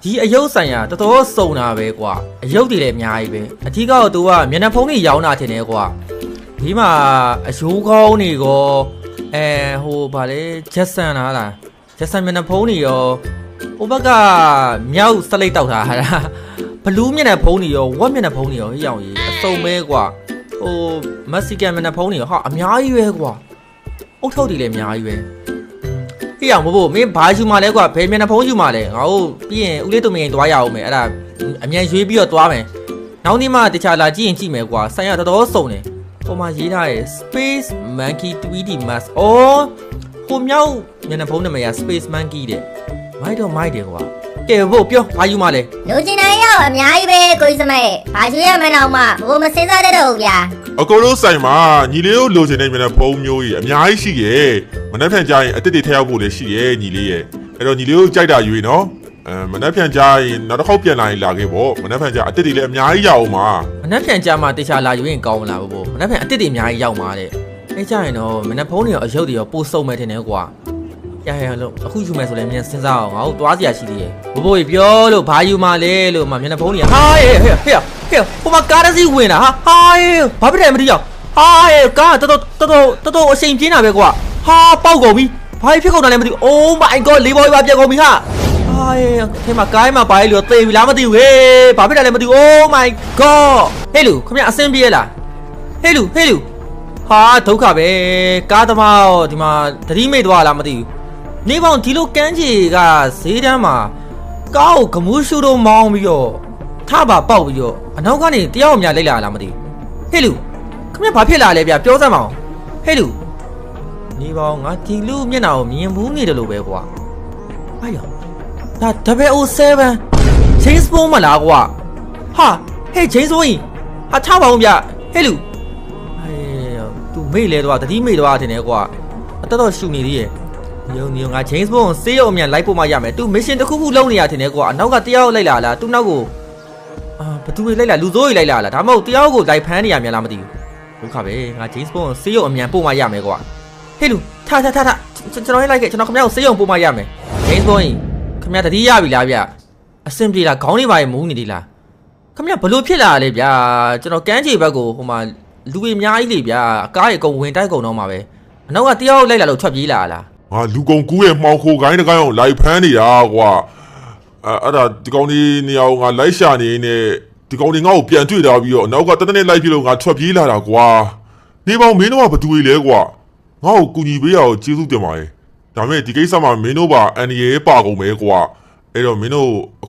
ဒီအယုတ်ဆိုင်ရာတော်တော်စုံတာပဲကွာအယုတ်တွေလည်းအများကြီးပဲအထီးကတော့ तू ကမျက်နှာဖုံးတွေရောင်းတာထင်တယ်ကွာဒီမှာအယိုးကောင်းတွေကောဟိုဗာလေဂျက်ဆန်လားဂျက်ဆန်မျက်နှာဖုံးတွေရောဟိုဘက်ကမြောက်စလိတ်တောက်တာဟာဘလူးမျက်နှာဖုံးတွေရောဝက်မျက်နှာဖုံးတွေရောဟိရောင်ကြီးအစုံပဲကွာဟိုမက္ဆီကန်မျက်နှာဖုံးတွေရောဟာအများကြီးပဲကွာအုတ်ထုတ်တွေလည်းအများကြီးပဲဟိရောင်ဘို့မင်းဘာယူมาလဲကွာဘယ်မျက်နှာဖုံးယူมาလဲငါတို့ပြီးရင်ဦးလေးတို့မရင်သွားရအောင်မယ်အဲ့ဒါအမြန်ရွေးပြီးတော့သွားမယ်နောက်နေ့မှတခြားလာကြည့်ရင်ကြည့်မယ်ကွာဆိုင်ရတော်တော်စုံတယ်ဟိုမှာရေးထားတယ် Space Monkey 3D Mask ဟိုမြောက်မျက်နှာဖုံးနာမည်က Space Monkey တဲ့မိုက်တယ်ကွာကဲဘို့ပြောဘာယူมาလဲလူကျင်တိုင်းရောက်အများကြီးပဲကိုကြီးစမဲဘာယူရမလဲတော့မှဘို့မစင်စားတတ်တော့ဘူးဗျာအကိုတို့ဆိုင်မှာညီလေးတို့လိုချင်တဲ့မျက်နှာဖုံးမျိုးကြီးအများကြီးရှိရဲ့မနှက်ဖြန်ကြရင်အတစ်တွေထည့်ရောက်ဖို့လည်းရှိရဲ့ညီလေးရဲ့အဲ့တော့ညီလေးတို့ကြိုက်တာယူရင်နော်မနှက်ဖြန်ကြရင်နောက်တစ်ခေါက်ပြန်လာရင်လာခဲ့ပေါ့မနှက်ဖြန်ကြအတစ်တွေလည်းအများကြီးရအောင်ပါမနှက်ဖြန်ကြမှာတခြားလာယူရင်ကောင်းမလားဘို့မနှက်ဖြန်အတစ်တွေအများကြီးရောက်မှာတဲ့အဲ့ကြရင်တော့မနှက်ဖုံးတွေရောအယုတ်တွေရောပို့စုံမဲ့တင်တယ်ကွာရလို့အခုယူမယ်ဆိုလည်းမြန်စဉ်းစားအောင်ငါတို့သွားစရာရှိသေးတယ်ဘို့ပြောလို့ဘာယူมาလဲလို့မှမျက်နှာဖုံးတွေကဟာဟဲ့ဟိုမှာကားတစ်စီးဝင်တာဟာဘာဖြစ်တယ်မသိအောင်ကားတော်အချိန်ပြင်းတာပဲကွာဟာပေါက်ကုန်ပြီဘာဖြစ်ကုန်တာလဲမသိဘူး Oh my god လေးဘော်ပါပြက်ကုန်ပြီဟာထဲမှာကားမှာပါလေလို့သေပြီလားမသိဘူးဟေးဘာဖြစ်တာလဲမသိဘူး Oh my god ဟဲ့လူခင်ဗျအဆင်ပြေလားဟဲ့လူဟာဒုက္ခပဲကားသမားရောဒီမှာသတိမိတ်သွားလားမသိဘူးနေပေါင်းဒီလိုကန်းကြီးကဈေးတန်းမှာကားကိုဂမူးရှူတော့မောင်းပြီးတော့ထပါပေါက်ပြီးတော့အနောက်ကနေတယောက်အများလိုက်လာလားမသိဘူးဟဲ့လူခင်ဗျဘာဖြစ်လာလဲဗျပြောစမ်းမအောင်ဟဲ့လူနေပေါင်းငါဒီလူမျက်နှာကိုမြင်ဘူးနေတယ်လို့ပဲကွာအဲ့ရောဒါ007 James Bond မလားကွာဟာဟဲ့ James Bond ဟာချပါအောင်ဗျဟဲ့လူသူမေ့လဲတော့တတိမေ့တော့တင်တယ်ကွာအတော်ရှူနေသေးရဲ့ညုံငါ James Bond စေးရုံအမြန်လိုက်ပို့မှရမယ်သူ mission တစ်ခုခုလုံးနေရတင်တယ်ကွာအနောက်ကတယောက်လိုက်လာလားသူနောက်ကိုဘသူတွေလိုက်လာလူစိုးတွေလိုက်လာလားဒါမှမဟုတ်တယောက်ကိုလိုက်ဖမ်းနေရမြန်လားမသိဘူးဒုက္ခပဲငါ James Bond စေးရုံအမြန်ပို့မှရမယ်ကွာဟဲ့လူထကျွန်တော်လိုက်ခဲ့ကျွန်တော်ခင်ဗျားကိုစေးရုံပို့မှရမယ် James Bond ခင်ဗျားတတိရပြီလားဗျအဆင်ပြေလားခေါင်းလေးပါရင်မူးနေသေးလားခင်ဗျားဘလို့ဖြစ်လာလဲဗျာကျွန်တော်ကန်းချေဘက်ကိုဟိုမှာလူတွေအများကြီးလေဗျာအကားတွေအကုန်ဝင်တိုက်ကုန်တော့မှာပဲအနောက်ကတယောက်လိုက်လာလို့ထွက်ပြေးလာလားငါလူကုန်ကူးရဲ့မှောင်ခိုကိုင်းတကိုင်းအောင်လိုက်ဖမ်းနေတာကွာအဲ့ဒါဒီကောင်ဒီနေရာကိုငါလိုက်ရှာနေနေဒီကောင်ဒီငါ့ကိုပြန်တွေ့တာပြီးတော့နောက်ကတနေ့လိုက်ပြီးတော့ငါထွက်ပြေးလာတာကွာနေပေါင်းမင်းတို့ကဘသူတွေလဲကွာငါ့ကိုကူညီပေးရအောင်ကျေးဇူးတင်ပါတယ်ဒါပေမဲ့ဒီကိစ္စမှာမင်းတို့ပါအန်ရီရဲ့ပါကုန်ပဲကွာအဲ့တော့မင်းတို့